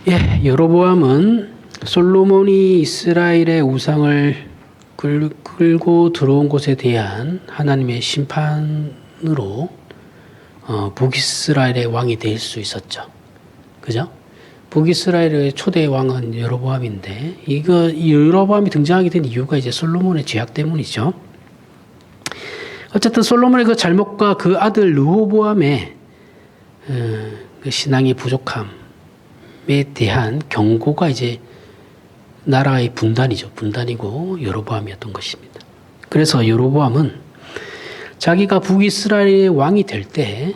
예, 여로보암은 솔로몬이 이스라엘의 우상을 끌고 들어온 곳에 대한 하나님의 심판으로 북이스라엘의 왕이 될 수 있었죠. 그죠? 북이스라엘의 초대 왕은 여로보암인데 이 여로보암이 등장하게 된 이유가 이제 솔로몬의 죄악 때문이죠. 어쨌든 솔로몬의 그 잘못과 그 아들 르호보암의 그 신앙의 부족함에 대한 경고가 이제 나라의 분단이죠. 분단이고 여로보암이었던 것입니다. 그래서 여로보암은 자기가 북이스라엘의 왕이 될 때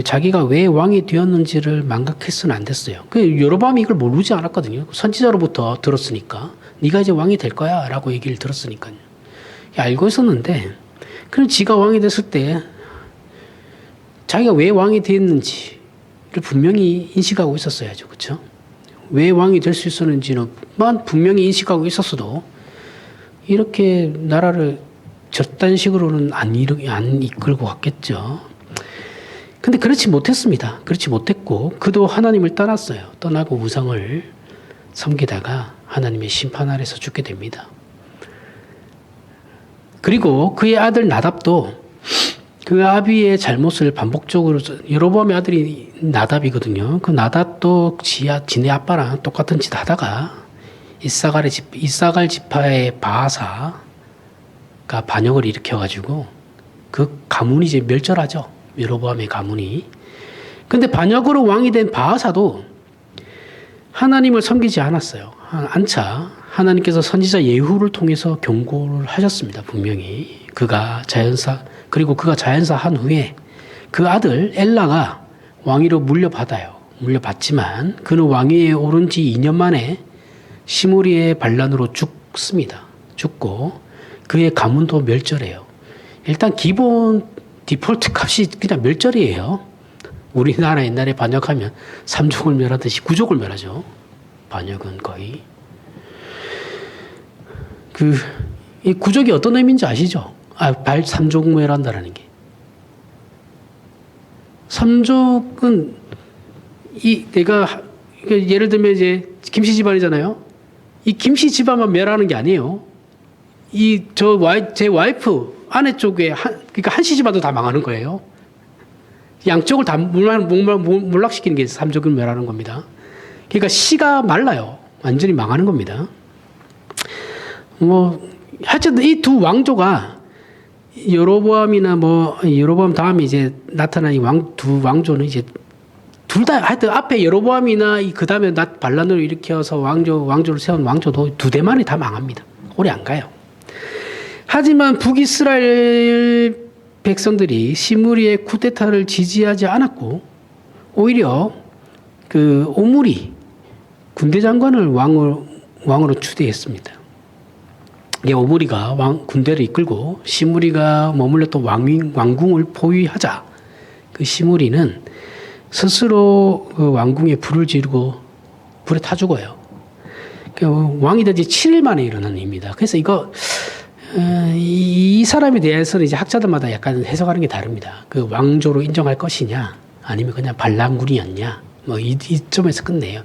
자기가 왜 왕이 되었는지를 망각해서는 안 됐어요. 그 여로보암이 이걸 모르지 않았거든요. 선지자로부터 들었으니까 네가 이제 왕이 될 거야 라고 얘기를 들었으니까요. 알고 있었는데 그럼 지가 왕이 됐을 때 자기가 왜 왕이 됐는지를 분명히 인식하고 있었어야죠. 그렇죠? 왜 왕이 될 수 있었는지는 분명히 인식하고 있었어도 이렇게 나라를 저딴 식으로는 안 이끌고 갔겠죠. 근데 그렇지 못했습니다. 그렇지 못했고 그도 하나님을 떠났어요. 떠나고 우상을 섬기다가 하나님의 심판 아래서 죽게 됩니다. 그리고 그의 아들 나답도 그 아비의 잘못을 반복적으로 여로보암의 아들이 나답이거든요. 그 나답도 지네 아빠랑 똑같은 짓 하다가 이사갈 지파의 바하사가 반역을 일으켜가지고 그 가문이 이제 멸절하죠. 여로보암의 가문이. 근데 반역으로 왕이 된 바하사도 하나님을 섬기지 않았어요. 안차 하나님께서 선지자 예후를 통해서 경고를 하셨습니다. 분명히 그리고 그가 자연사 한 후에 그 아들 엘라가 왕위로 물려받지만 그는 왕위에 오른 지 2년 만에 시므리의 반란으로 죽습니다. 죽고 그의 가문도 멸절해요. 일단 기본 디폴트 값이 그냥 멸절이에요. 우리나라 옛날에 반역하면 3족을 멸하듯이 9족을 멸하죠. 반역은 거의. 이 구족이 어떤 의미인지 아시죠? 3족 멸한다라는 게. 3족은 내가 예를 들면 이제 김씨 집안이잖아요. 이 김씨 집안만 멸하는 게 아니에요. 제 와이프 아내 쪽에 그러니까 한씨 집안도 다 망하는 거예요. 양쪽을 다 몰락시키는 게 3족을 멸하는 겁니다. 그러니까 씨가 말라요. 완전히 망하는 겁니다. 하여튼 이 두 왕조가 여로보암이나 여로보암 다음에 이제 나타난 두 왕조는 이제 둘 다 하여튼 앞에 여로보암이나 그 다음에 반란을 일으켜서 왕조를 세운 왕조도 두 대만이 다 망합니다. 오래 안 가요. 하지만 북이스라엘 백성들이 시므리의 쿠데타를 지지하지 않았고 오히려 그 오므리 군대 장관을 왕으로 추대했습니다. 오므리가 군대를 이끌고 시므리가 머물렀던 왕궁을 포위하자 그 시므리는 스스로 그 왕궁에 불을 지르고 불에 타 죽어요. 왕이 된 지 7일 만에 일어난 일입니다. 그래서 이 사람에 대해서는 이제 학자들마다 약간 해석하는 게 다릅니다. 그 왕조로 인정할 것이냐, 아니면 그냥 반란군이었냐, 이점에서 끝내요.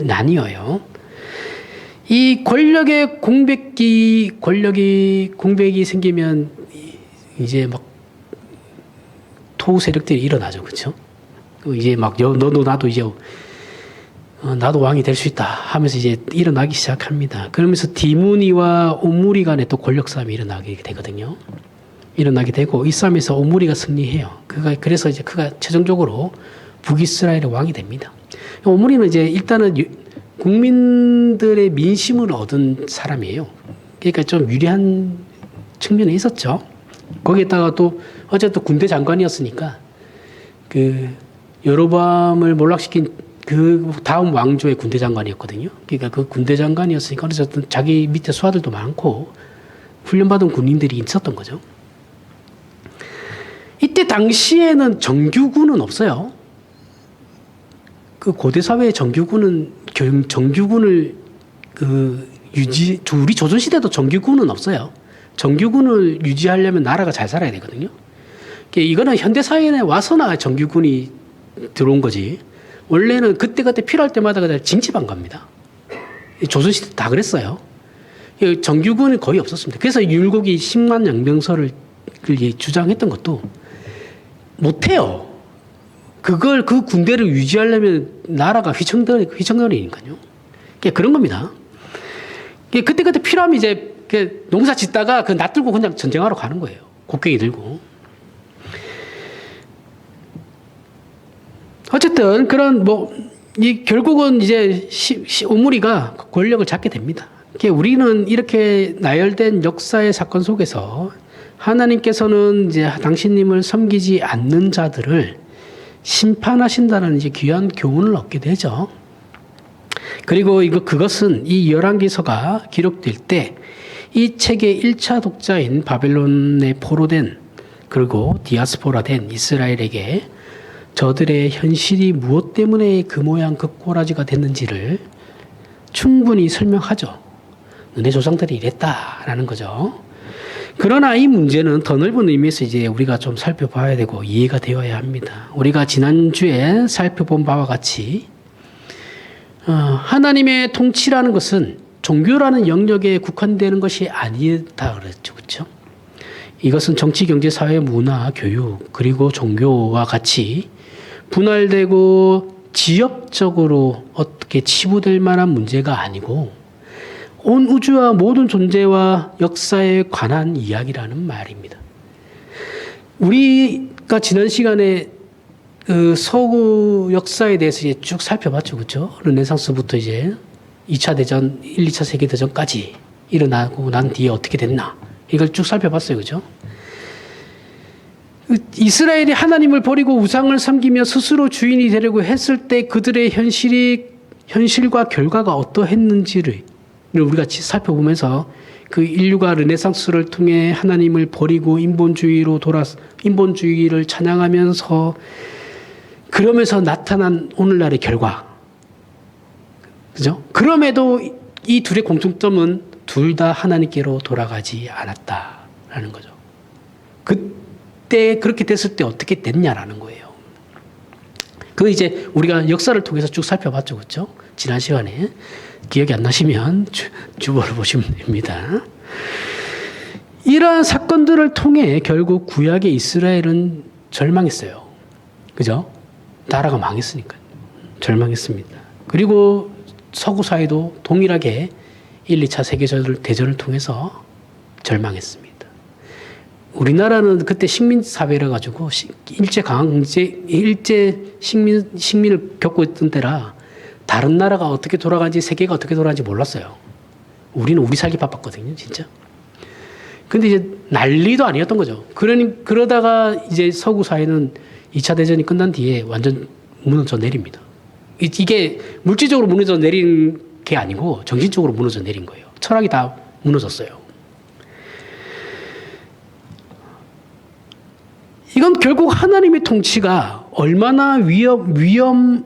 나뉘어요. 이 권력의 공백이 생기면 이제 토우 세력들이 일어나죠. 그렇죠? 이제 너도 나도 이제 나도 왕이 될 수 있다 하면서 이제 일어나기 시작합니다. 그러면서 디무니와 오므리 간에 또 권력 싸움이 일어나게 되거든요. 일어나게 되고 이 싸움에서 오므리가 승리해요. 그래서 이제 그가 최종적으로 북이스라엘의 왕이 됩니다. 오므리는 이제 일단은 국민들의 민심을 얻은 사람이에요. 그러니까 좀 유리한 측면이 있었죠. 거기에다가 또 어쨌든 군대 장관이었으니까 그 여로보암을 몰락시킨 그 다음 왕조의 군대 장관이었거든요. 그러니까 그 군대 장관이었으니까 어쨌든 자기 밑에 수하들도 많고 훈련받은 군인들이 있었던 거죠. 이때 당시에는 정규군은 없어요. 그 고대 사회의 정규군을 우리 조선 시대도 정규군은 없어요. 정규군을 유지하려면 나라가 잘 살아야 되거든요. 이거는 현대 사회에 와서나 정규군이 들어온 거지. 원래는 그때그때 필요할 때마다 그냥 징집한 겁니다. 조선시대 다 그랬어요. 정규군이 거의 없었습니다. 그래서 율곡이 10만 양병설을 주장했던 것도 못해요. 그 군대를 유지하려면 나라가 휘청거리니까요. 그런 겁니다. 그때그때 필요하면 이제 농사 짓다가 놔두고 그냥 전쟁하러 가는 거예요. 곡괭이 들고. 어쨌든 결국은 이제 오므리가 권력을 잡게 됩니다. 우리는 이렇게 나열된 역사의 사건 속에서 하나님께서는 이제 당신님을 섬기지 않는 자들을 심판하신다는 이제 귀한 교훈을 얻게 되죠. 그리고 그것은 이 열왕기서가 기록될 때 이 책의 1차 독자인 바벨론에 포로된 그리고 디아스포라된 이스라엘에게 저들의 현실이 무엇 때문에 그 모양 그 꼬라지가 됐는지를 충분히 설명하죠. 너네 조상들이 이랬다라는 거죠. 그러나 이 문제는 더 넓은 의미에서 이제 우리가 좀 살펴봐야 되고 이해가 되어야 합니다. 우리가 지난주에 살펴본 바와 같이 하나님의 통치라는 것은 종교라는 영역에 국한되는 것이 아니다 그랬죠. 그렇죠? 이것은 정치, 경제, 사회, 문화, 교육 그리고 종교와 같이 분할되고 지역적으로 어떻게 치부될 만한 문제가 아니고 온 우주와 모든 존재와 역사에 관한 이야기라는 말입니다. 우리가 지난 시간에 서구 역사에 대해서 이제 쭉 살펴봤죠. 그렇죠? 르네상스부터 이제 2차 대전, 1, 2차 세계대전까지 일어나고 난 뒤에 어떻게 됐나. 이걸 쭉 살펴봤어요. 그죠? 이스라엘이 하나님을 버리고 우상을 섬기며 스스로 주인이 되려고 했을 때 그들의 현실과 결과가 어떠했는지를 우리가 살펴보면서 그 인류가 르네상스를 통해 하나님을 버리고 인본주의를 찬양하면서 그러면서 나타난 오늘날의 결과. 그죠? 그럼에도 이 둘의 공통점은 둘 다 하나님께로 돌아가지 않았다라는 거죠. 그때 그렇게 됐을 때 어떻게 됐냐라는 거예요. 이제 우리가 역사를 통해서 쭉 살펴봤죠. 그렇죠? 지난 시간에. 기억이 안 나시면 주보를 보시면 됩니다. 이러한 사건들을 통해 결국 구약의 이스라엘은 절망했어요. 그죠? 나라가 망했으니까요. 절망했습니다. 그리고 서구 사회도 동일하게 1, 2차 세계대전을 통해서 절망했습니다. 우리나라는 그때 식민사회라 가지고 일제 식민을 겪고 있던 때라 다른 나라가 어떻게 돌아가는지 세계가 어떻게 돌아가는지 몰랐어요. 우리는 우리 살기 바빴거든요, 진짜. 근데 이제 난리도 아니었던 거죠. 그러다가 이제 서구 사회는 2차 대전이 끝난 뒤에 완전 무너져 내립니다. 이게 물질적으로 무너져 내린 게 아니고 정신적으로 무너져 내린 거예요. 철학이 다 무너졌어요. 이건 결국 하나님의 통치가 얼마나 위험하시고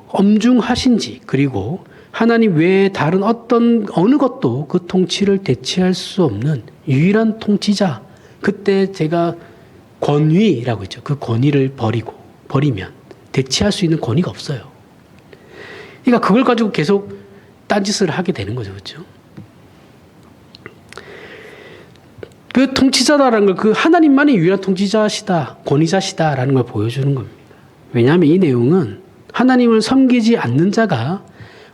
엄중하신지 그리고 하나님 외에 다른 어느 것도 그 통치를 대체할 수 없는 유일한 통치자. 그때 제가 권위라고 했죠. 그 권위를 버리면 대체할 수 있는 권위가 없어요. 그러니까 그걸 가지고 계속 딴짓을 하게 되는 거죠. 그렇죠? 그 통치자다라는 걸 하나님만이 유일한 통치자시다, 권위자시다라는 걸 보여주는 겁니다. 왜냐하면 이 내용은 하나님을 섬기지 않는 자가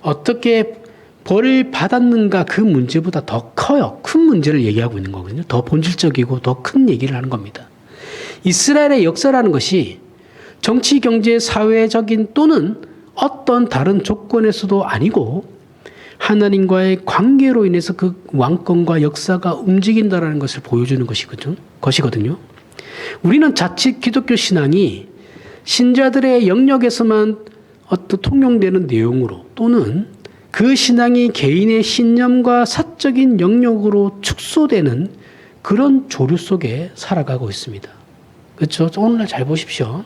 어떻게 벌을 받았는가 그 문제보다 더 커요. 큰 문제를 얘기하고 있는 거거든요. 더 본질적이고 더 큰 얘기를 하는 겁니다. 이스라엘의 역사라는 것이 정치, 경제, 사회적인 또는 어떤 다른 조건에서도 아니고 하나님과의 관계로 인해서 그 왕권과 역사가 움직인다는 것을 보여주는 것이거든요. 우리는 자칫 기독교 신앙이 신자들의 영역에서만 통용되는 내용으로 또는 그 신앙이 개인의 신념과 사적인 영역으로 축소되는 그런 조류 속에 살아가고 있습니다. 그렇죠? 오늘날 잘 보십시오.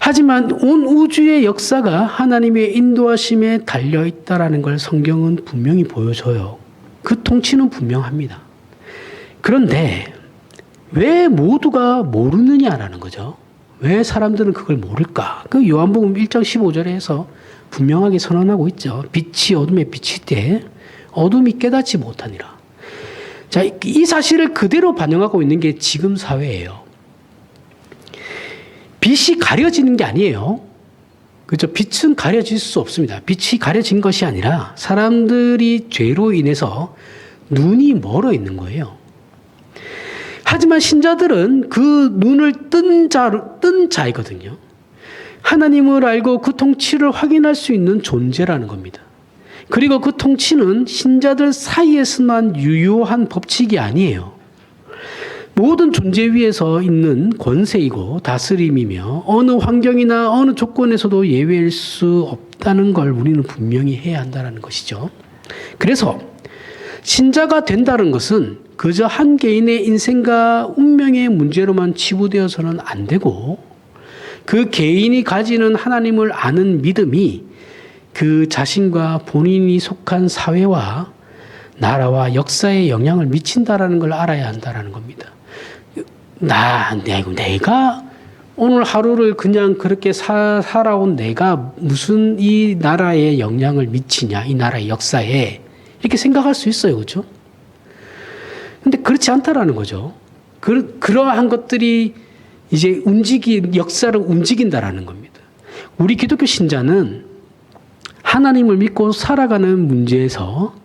하지만 온 우주의 역사가 하나님의 인도하심에 달려있다라는 걸 성경은 분명히 보여줘요. 그 통치는 분명합니다. 그런데 왜 모두가 모르느냐라는 거죠. 왜 사람들은 그걸 모를까? 그 요한복음 1장 15절에 해서 분명하게 선언하고 있죠. 빛이 어둠에 비칠 때 어둠이 깨닫지 못하니라. 자, 이 사실을 그대로 반영하고 있는 게 지금 사회예요. 빛이 가려지는 게 아니에요. 그렇죠? 빛은 가려질 수 없습니다. 빛이 가려진 것이 아니라 사람들이 죄로 인해서 눈이 멀어 있는 거예요. 하지만 신자들은 그 눈을 뜬 자이거든요. 하나님을 알고 그 통치를 확인할 수 있는 존재라는 겁니다. 그리고 그 통치는 신자들 사이에서만 유효한 법칙이 아니에요. 모든 존재 위에서 있는 권세이고 다스림이며 어느 환경이나 어느 조건에서도 예외일 수 없다는 걸 우리는 분명히 해야 한다는 것이죠. 그래서 신자가 된다는 것은 그저 한 개인의 인생과 운명의 문제로만 치부되어서는 안 되고 그 개인이 가지는 하나님을 아는 믿음이 그 자신과 본인이 속한 사회와 나라와 역사에 영향을 미친다라는 걸 알아야 한다는 겁니다. 내가 오늘 하루를 그냥 그렇게 살아온 내가 무슨 이 나라에 영향을 미치냐, 이 나라의 역사에 이렇게 생각할 수 있어요, 그렇죠? 근데 그렇지 않다라는 거죠. 그러한 것들이 이제 역사를 움직인다라는 겁니다. 우리 기독교 신자는 하나님을 믿고 살아가는 문제에서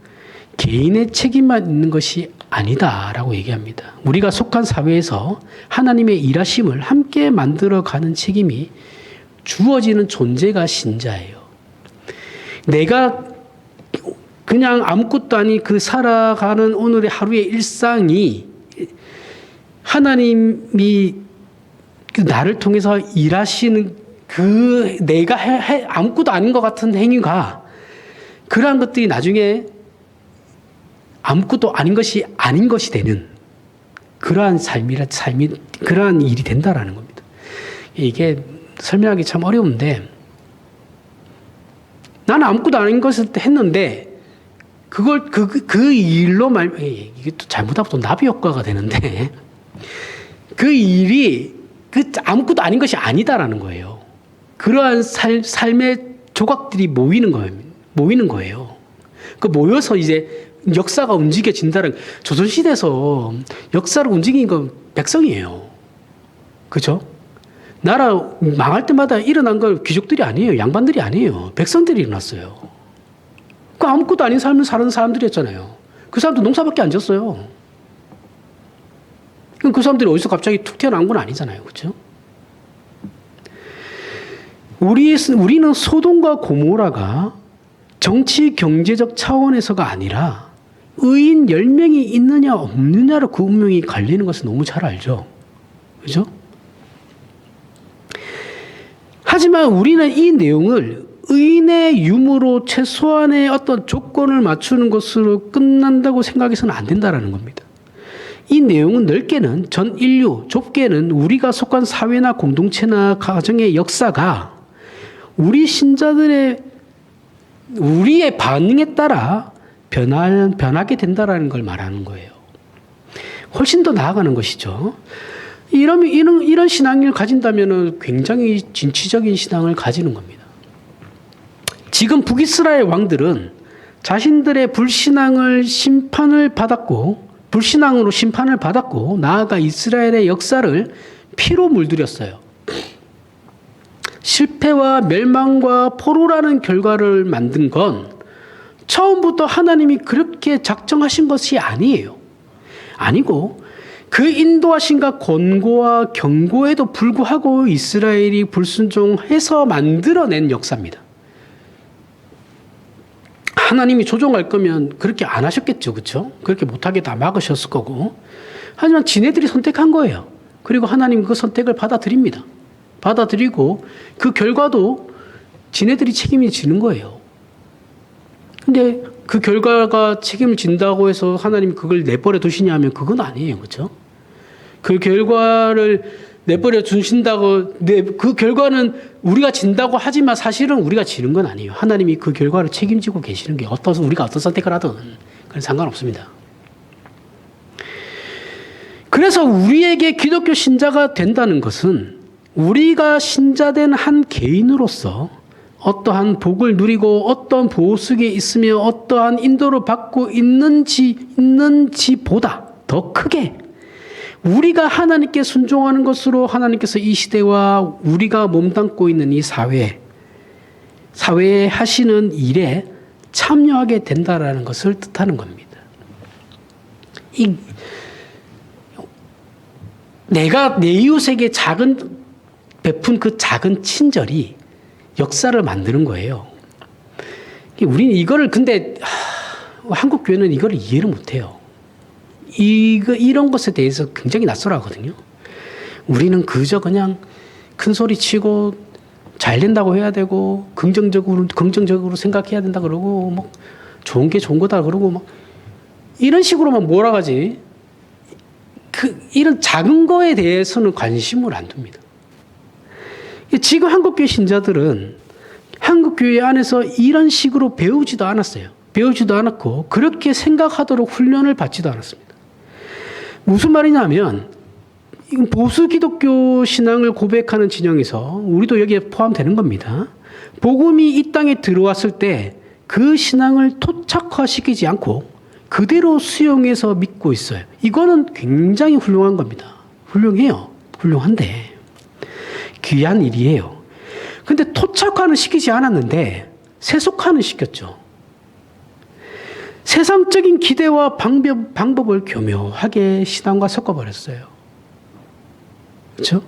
개인의 책임만 있는 것이 아니다라고 얘기합니다. 우리가 속한 사회에서 하나님의 일하심을 함께 만들어가는 책임이 주어지는 존재가 신자예요. 내가 그냥 아무것도 아닌 그 살아가는 오늘의 하루의 일상이 하나님이 나를 통해서 일하시는 그 내가 아무것도 아닌 것 같은 행위가 그러한 것들이 나중에 아무것도 아닌 것이 되는 그러한 그러한 일이 된다라는 겁니다. 이게 설명하기 참 어려운데 나는 아무것도 아닌 것을 했는데 그걸 그 일로 이게 또 잘못하면 또 나비 효과가 되는데 그 일이 아무것도 아닌 것이 아니다라는 거예요. 그러한 삶의 조각들이 모이는 거예요. 그 모여서 이제 역사가 움직여진다는 조선시대에서 역사를 움직인 건 백성이에요. 그죠? 나라 망할 때마다 일어난 건 귀족들이 아니에요. 양반들이 아니에요. 백성들이 일어났어요. 그 아무것도 아닌 삶을 사는 사람들이었잖아요. 그 사람도 농사밖에 안 졌어요. 그럼 그 사람들이 어디서 갑자기 툭 튀어나온 건 아니잖아요. 그렇죠? 우리는 소돔과 고모라가 정치 경제적 차원에서가 아니라 의인 10명이 있느냐 없느냐로 그 운명이 갈리는 것을 너무 잘 알죠. 그죠? 하지만 우리는 이 내용을 의인의 유무로 최소한의 어떤 조건을 맞추는 것으로 끝난다고 생각해서는 안 된다는 겁니다. 이 내용은 넓게는 전 인류, 좁게는 우리가 속한 사회나 공동체나 가정의 역사가 우리의 반응에 따라 변하게 된다는 걸 말하는 거예요. 훨씬 더 나아가는 것이죠. 이런 신앙을 가진다면 굉장히 진취적인 신앙을 가지는 겁니다. 지금 북이스라엘 왕들은 자신들의 불신앙으로 심판을 받았고 나아가 이스라엘의 역사를 피로 물들였어요. 실패와 멸망과 포로라는 결과를 만든 건 처음부터 하나님이 그렇게 작정하신 것이 아니에요. 아니고 그 인도하심과 권고와 경고에도 불구하고 이스라엘이 불순종해서 만들어낸 역사입니다. 하나님이 조종할 거면 그렇게 안 하셨겠죠. 그렇죠? 그렇게 못하게 다 막으셨을 거고. 하지만 지네들이 선택한 거예요. 그리고 하나님 그 선택을 받아들입니다. 받아들이고 그 결과도 지네들이 책임이 지는 거예요. 근데 그 결과가 책임을 진다고 해서 하나님이 그걸 내버려 두시냐 하면 그건 아니에요. 그렇죠? 그 결과를 내버려 두신다고 그 결과는 우리가 진다고 하지만 사실은 우리가 지는 건 아니에요. 하나님이 그 결과를 책임지고 계시는 게 우리가 어떤 선택을 하든 그건 상관없습니다. 그래서 우리에게 기독교 신자가 된다는 것은 우리가 신자된 한 개인으로서 어떠한 복을 누리고 어떤 보호 속에 있으며 어떠한 인도를 받고 있는지보다 더 크게 우리가 하나님께 순종하는 것으로 하나님께서 이 시대와 우리가 몸담고 있는 이 사회에 하시는 일에 참여하게 된다라는 것을 뜻하는 겁니다. 내가 내 이웃에게 베푼 그 작은 친절이 역사를 만드는 거예요. 우리는 이거를 근데 한국 교회는 이걸 이해를 못해요. 이런 것에 대해서 굉장히 낯설어하거든요. 우리는 그저 그냥 큰 소리 치고 잘 된다고 해야 되고 긍정적으로 생각해야 된다 그러고 뭐 좋은 게 좋은 거다 그러고 막 이런 식으로만 몰아가지. 이런 작은 거에 대해서는 관심을 안 둡니다. 지금 한국교회 신자들은 한국교회 안에서 이런 식으로 배우지도 않았어요. 배우지도 않았고 그렇게 생각하도록 훈련을 받지도 않았습니다. 무슨 말이냐면 보수 기독교 신앙을 고백하는 진영에서 우리도 여기에 포함되는 겁니다. 복음이 이 땅에 들어왔을 때 그 신앙을 토착화시키지 않고 그대로 수용해서 믿고 있어요. 이거는 굉장히 훌륭한 겁니다. 훌륭해요. 훌륭한데 귀한 일이에요. 근데 토착화는 시키지 않았는데 세속화는 시켰죠. 세상적인 기대와 방법을 교묘하게 신앙과 섞어버렸어요. 그렇죠?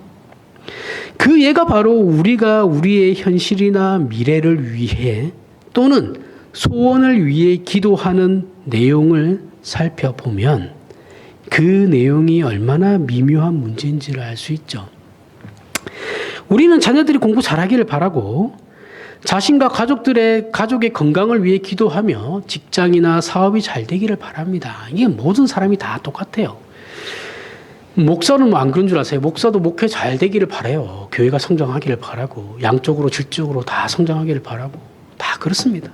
그 예가 바로 우리가 우리의 현실이나 미래를 위해 또는 소원을 위해 기도하는 내용을 살펴보면 그 내용이 얼마나 미묘한 문제인지를 알 수 있죠. 우리는 자녀들이 공부 잘하기를 바라고 자신과 가족의 건강을 위해 기도하며 직장이나 사업이 잘 되기를 바랍니다. 이게 모든 사람이 다 똑같아요. 목사는 뭐 안 그런 줄 아세요? 목사도 목회 잘 되기를 바라요. 교회가 성장하기를 바라고 양적으로 질적으로 다 성장하기를 바라고 다 그렇습니다.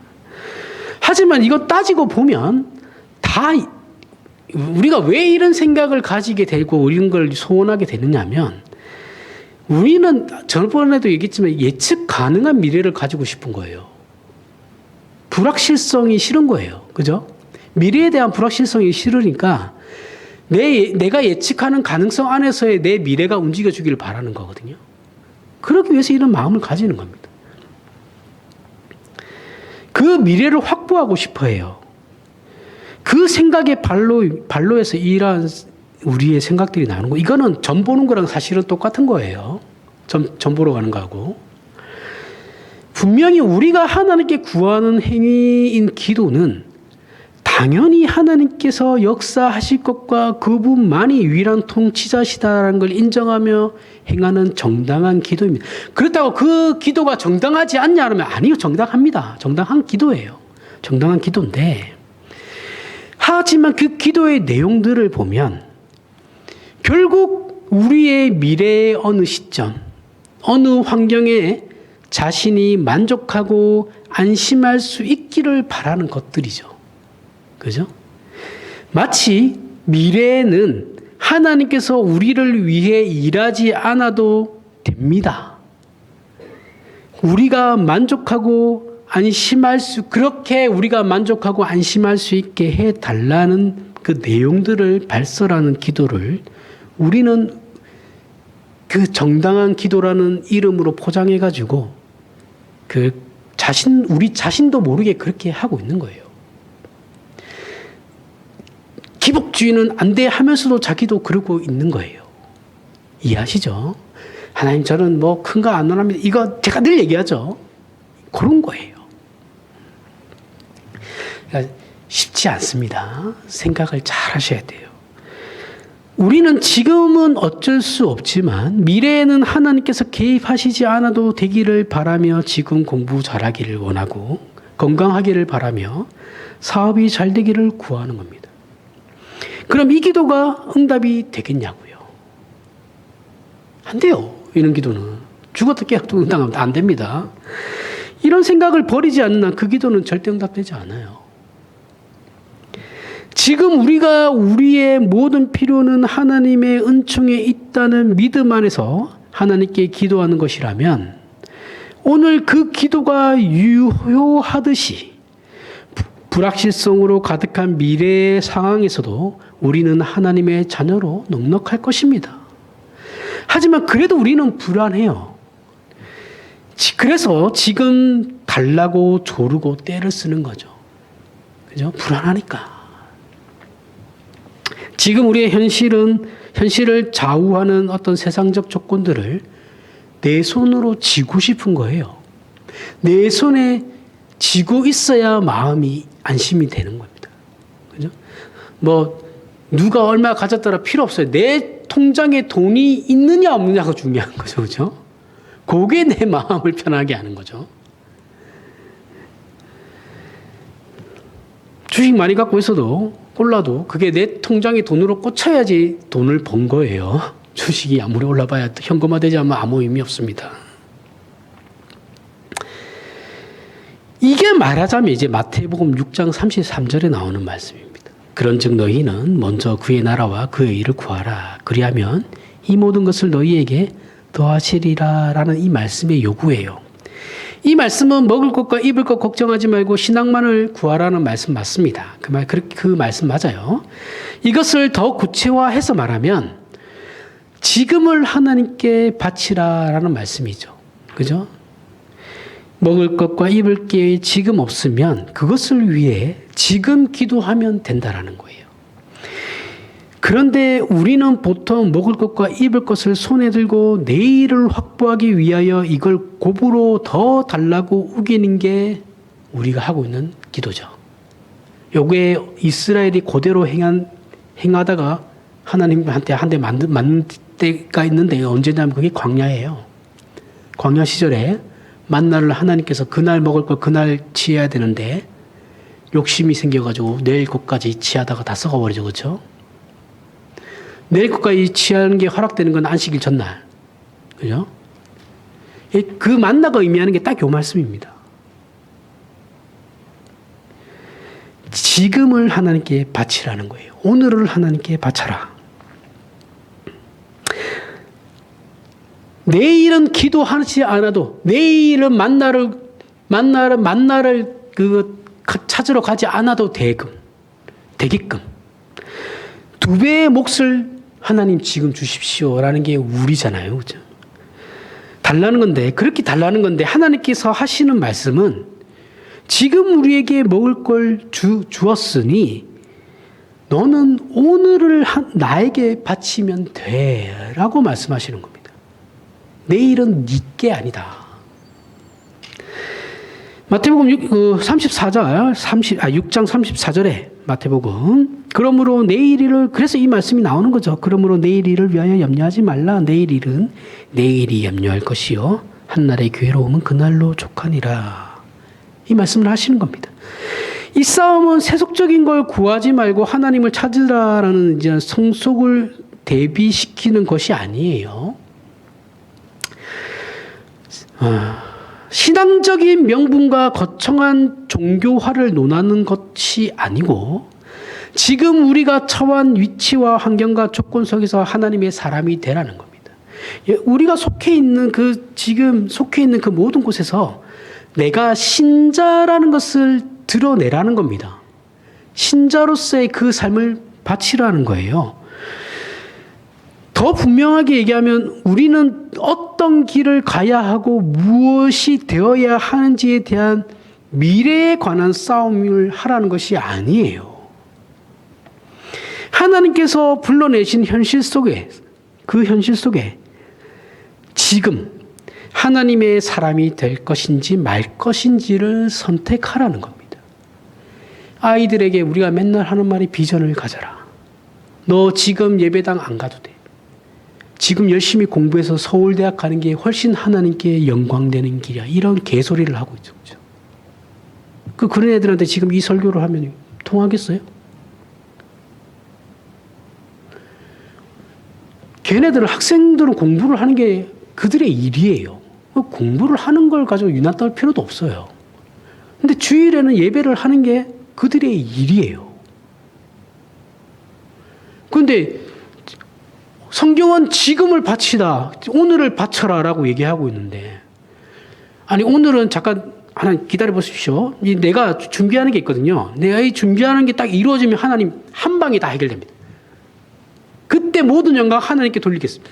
하지만 이거 따지고 보면 다 우리가 왜 이런 생각을 가지게 되고 이런 걸 소원하게 되느냐면 우리는 저번에도 얘기했지만 예측 가능한 미래를 가지고 싶은 거예요. 불확실성이 싫은 거예요. 그죠? 미래에 대한 불확실성이 싫으니까 내가 예측하는 가능성 안에서의 내 미래가 움직여주기를 바라는 거거든요. 그러기 위해서 이런 마음을 가지는 겁니다. 그 미래를 확보하고 싶어 해요. 그 생각의 발로에서 이러한 우리의 생각들이 나오는 거. 이거는 점 보는 거랑 사실은 똑같은 거예요. 점 보러 가는 거하고. 분명히 우리가 하나님께 구하는 행위인 기도는 당연히 하나님께서 역사하실 것과 그분만이 유일한 통치자시다라는 걸 인정하며 행하는 정당한 기도입니다. 그렇다고 그 기도가 정당하지 않냐 하면 아니요. 정당합니다. 정당한 기도예요. 정당한 기도인데 하지만 그 기도의 내용들을 보면 결국 우리의 미래의 어느 시점, 어느 환경에 자신이 만족하고 안심할 수 있기를 바라는 것들이죠. 그죠? 마치 미래에는 하나님께서 우리를 위해 일하지 않아도 됩니다. 우리가 만족하고 그렇게 우리가 만족하고 안심할 수 있게 해달라는 그 내용들을 발설하는 기도를 우리는 그 정당한 기도라는 이름으로 포장해가지고 우리 자신도 모르게 그렇게 하고 있는 거예요. 기복주의는 안 돼 하면서도 자기도 그러고 있는 거예요. 이해하시죠? 하나님 저는 뭐 큰 거 안 원합니다. 이거 제가 늘 얘기하죠. 그런 거예요. 그러니까 쉽지 않습니다. 생각을 잘 하셔야 돼요. 우리는 지금은 어쩔 수 없지만 미래에는 하나님께서 개입하시지 않아도 되기를 바라며 지금 공부 잘하기를 원하고 건강하기를 바라며 사업이 잘 되기를 구하는 겁니다. 그럼 이 기도가 응답이 되겠냐고요? 안 돼요. 이런 기도는. 죽었다 깨어도 응답하면 안 됩니다. 이런 생각을 버리지 않는 한 그 기도는 절대 응답되지 않아요. 지금 우리의 모든 필요는 하나님의 은총에 있다는 믿음 안에서 하나님께 기도하는 것이라면 오늘 그 기도가 유효하듯이 불확실성으로 가득한 미래의 상황에서도 우리는 하나님의 자녀로 넉넉할 것입니다. 하지만 그래도 우리는 불안해요. 그래서 지금 달라고 조르고 때를 쓰는 거죠. 그죠? 불안하니까. 지금 우리의 현실을 좌우하는 어떤 세상적 조건들을 내 손으로 쥐고 싶은 거예요. 내 손에 쥐고 있어야 마음이 안심이 되는 겁니다. 그죠? 누가 얼마 가졌더라 필요 없어요. 내 통장에 돈이 있느냐 없느냐가 중요한 거죠. 그죠? 그게 내 마음을 편하게 하는 거죠. 주식 많이 갖고 있어도 올라도 그게 내 통장에 돈으로 꽂혀야지 돈을 번 거예요. 주식이 아무리 올라봐야 현금화되지 않으면 아무 의미 없습니다. 이게 말하자면 이제 마태복음 6장 33절에 나오는 말씀입니다. 그런즉 너희는 먼저 그의 나라와 그의 일을 구하라. 그리하면 이 모든 것을 너희에게 더하시리라 라는 이 말씀의 요구예요. 이 말씀은 먹을 것과 입을 것 걱정하지 말고 신앙만을 구하라는 말씀 맞습니다. 그 말씀 맞아요. 이것을 더 구체화해서 말하면 지금을 하나님께 바치라라는 말씀이죠. 그죠? 먹을 것과 입을 게 지금 없으면 그것을 위해 지금 기도하면 된다라는 거예요. 그런데 우리는 보통 먹을 것과 입을 것을 손에 들고 내일을 확보하기 위하여 이걸 곱으로 더 달라고 우기는 게 우리가 하고 있는 기도죠. 요게 이스라엘이 그대로 행하다가 하나님한테 한 대 맞는 때가 있는데 언제냐면 그게 광야예요. 광야 시절에 만나를 하나님께서 그날 먹을 걸 그날 취해야 되는데 욕심이 생겨가지고 내일 것까지 취하다가 다 썩어버리죠. 그렇죠? 내일 것까지 취하는 게 허락되는 건 안식일 전날. 그죠? 그 만나가 의미하는 게 딱 요 말씀입니다. 지금을 하나님께 바치라는 거예요. 오늘을 하나님께 바쳐라. 내일은 기도하지 않아도 내일은 만나를 찾으러 가지 않아도 되게끔 2배의 몫을 하나님 지금 주십시오라는 게 우리잖아요. 그죠? 달라는 건데 그렇게 달라는 건데 하나님께서 하시는 말씀은 지금 우리에게 먹을 걸 주었으니 너는 오늘을 나에게 바치면 돼라고 말씀하시는 겁니다. 내일은 네게 아니다. 마태복음 6장 34절에 마태복음 그러므로 내일 일을 그래서 이 말씀이 나오는 거죠. 그러므로 내일 일을 위하여 염려하지 말라. 내일 일은 내일이 염려할 것이요 한날의 괴로움은 그날로 족하니라. 이 말씀을 하시는 겁니다. 이 싸움은 세속적인 걸 구하지 말고 하나님을 찾으라라는 이제 성속을 대비시키는 것이 아니에요. 신앙적인 명분과 거창한 종교화를 논하는 것이 아니고 지금 우리가 처한 위치와 환경과 조건 속에서 하나님의 사람이 되라는 겁니다. 우리가 지금 속해 있는 그 모든 곳에서 내가 신자라는 것을 드러내라는 겁니다. 신자로서의 그 삶을 바치라는 거예요. 더 분명하게 얘기하면 우리는 어떤 길을 가야 하고 무엇이 되어야 하는지에 대한 미래에 관한 싸움을 하라는 것이 아니에요. 하나님께서 불러내신 그 현실 속에 지금 하나님의 사람이 될 것인지 말 것인지를 선택하라는 겁니다. 아이들에게 우리가 맨날 하는 말이 비전을 가져라. 너 지금 예배당 안 가도 돼. 지금 열심히 공부해서 서울대학 가는 게 훨씬 하나님께 영광되는 길이야. 이런 개소리를 하고 있죠. 그렇죠? 그런 애들한테 지금 이 설교를 하면 통하겠어요? 학생들은 공부를 하는 게 그들의 일이에요. 공부를 하는 걸 가지고 유난 떨 필요도 없어요. 근데 주일에는 예배를 하는 게 그들의 일이에요. 그런데 성경은 지금을 바치다, 오늘을 바쳐라라고 얘기하고 있는데, 아니 오늘은 잠깐 하나님 기다려 보십시오. 내가 준비하는 게 있거든요. 내가 이 준비하는 게 딱 이루어지면 하나님 한 방에 다 해결됩니다. 그때 모든 영광 하나님께 돌리겠습니다.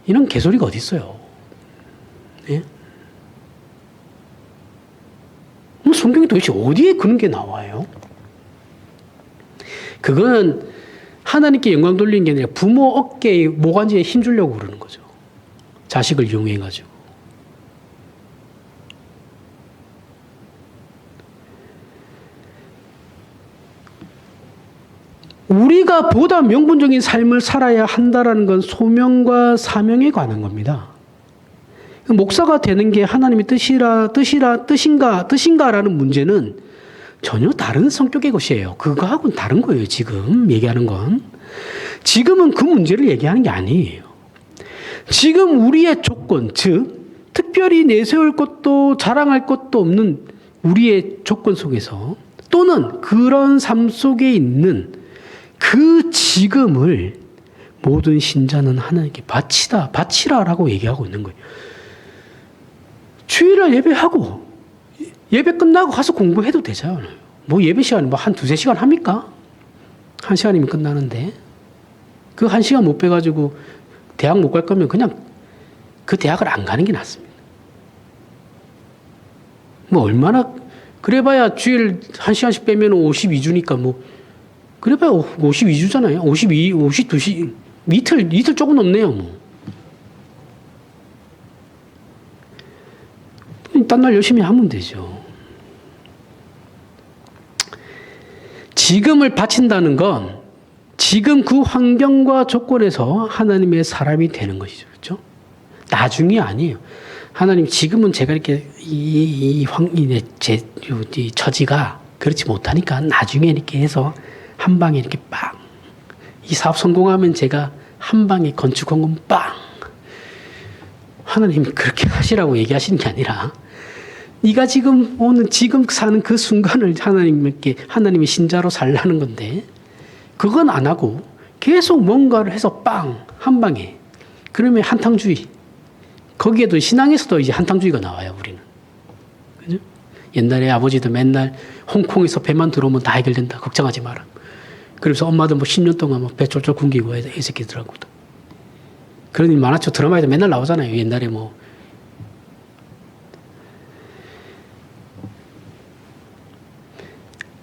이런 개소리가 어디 있어요? 네? 성경이 도대체 어디에 그런 게 나와요? 그거는 하나님께 영광 돌리는 게 아니라 부모 어깨에 모간지에 힘주려고 그러는 거죠. 자식을 이용해가지고. 우리가 보다 명분적인 삶을 살아야 한다라는 건 소명과 사명에 관한 겁니다. 목사가 되는 게 하나님의 뜻인가라는 문제는 전혀 다른 성격의 것이에요. 그거하고는 다른 거예요, 지금 얘기하는 건. 지금은 그 문제를 얘기하는 게 아니에요. 지금 우리의 조건, 즉, 특별히 내세울 것도 자랑할 것도 없는 우리의 조건 속에서 또는 그런 삶 속에 있는 그 지금을 모든 신자는 하나님께 바치라라고 얘기하고 있는 거예요. 주일날 예배하고 예배 끝나고 가서 공부해도 되잖아요. 뭐 예배 시간 뭐 한 두세 시간 합니까? 1시간이면 끝나는데 그 1시간 못 빼가지고 대학 못 갈 거면 그냥 그 대학을 안 가는 게 낫습니다. 뭐 얼마나 그래봐야 주일 1시간씩 빼면 52주니까 뭐 그래봐야 52주잖아요. 52시 이틀 조금 넘네요. 뭐. 딴 날 열심히 하면 되죠. 지금을 바친다는 건 지금 그 환경과 조건에서 하나님의 사람이 되는 것이죠. 그렇죠? 나중이 아니에요. 하나님 지금은 제가 이렇게 이 처지가 그렇지 못하니까 나중에 이렇게 해서 한 방에 이렇게 빵. 이 사업 성공하면 제가 한 방에 건축 헌금 빵. 하나님이 그렇게 하시라고 얘기하시는 게 아니라 네가 지금 사는 그 순간을 하나님의 신자로 살라는 건데 그건 안 하고 계속 뭔가를 해서 빵 한 방에 그러면 한탕주의 거기에도 신앙에서도 이제 한탕주의가 나와요 우리는. 그죠? 옛날에 아버지도 맨날 홍콩에서 배만 들어오면 다 해결된다 걱정하지 마라. 그래서 엄마도 뭐 10년 동안 뭐 배 쫄쫄 굶기고 이 새끼들하고 그런 일 많았죠. 드라마에도 맨날 나오잖아요. 옛날에 뭐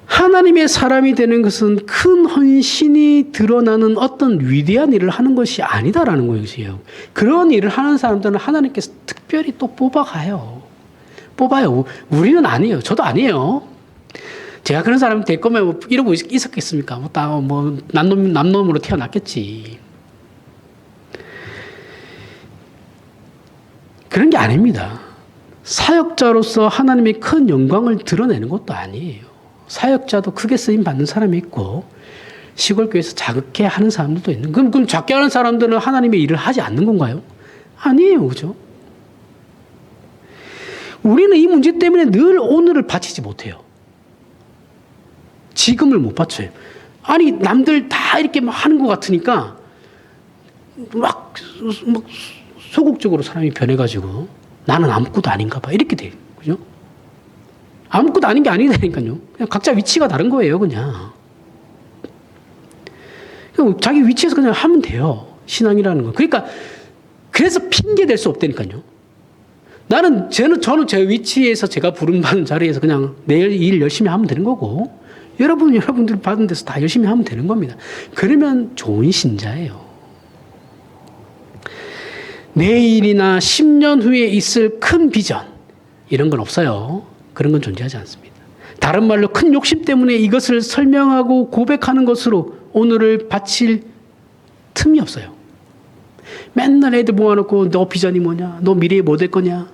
하나님의 사람이 되는 것은 큰 헌신이 드러나는 어떤 위대한 일을 하는 것이 아니다라는 것이에요. 그런 일을 하는 사람들은 하나님께서 특별히 또 뽑아요. 우리는 아니에요. 저도 아니에요. 제가 그런 사람 될 거면 뭐 이러고 있었겠습니까? 남놈으로 태어났겠지. 그런 게 아닙니다. 사역자로서 하나님의 큰 영광을 드러내는 것도 아니에요. 사역자도 크게 쓰임 받는 사람이 있고 시골 교회에서 작게 하는 사람들도 있는. 그럼 작게 하는 사람들은 하나님의 일을 하지 않는 건가요? 아니에요, 그죠? 우리는 이 문제 때문에 늘 오늘을 바치지 못해요. 지금을 못 바쳐요. 아니 남들 다 이렇게 막 하는 것 같으니까 막 소극적으로 사람이 변해가지고 나는 아무것도 아닌가 봐 이렇게 돼요, 그죠? 아무것도 아닌 게 아니다니까요. 그냥 각자 위치가 다른 거예요, 그냥. 자기 위치에서 그냥 하면 돼요. 신앙이라는 건. 그러니까, 그래서 핑계 댈 수 없다니까요. 저는 제 위치에서 제가 부름받은 자리에서 그냥 내일 일 열심히 하면 되는 거고, 여러분들 받은 데서 다 열심히 하면 되는 겁니다. 그러면 좋은 신자예요. 내일이나 10년 후에 있을 큰 비전, 이런 건 없어요. 그런 건 존재하지 않습니다. 다른 말로 큰 욕심 때문에 이것을 설명하고 고백하는 것으로 오늘을 바칠 틈이 없어요. 맨날 애들 모아놓고 너 비전이 뭐냐? 너 미래에 뭐 될 거냐?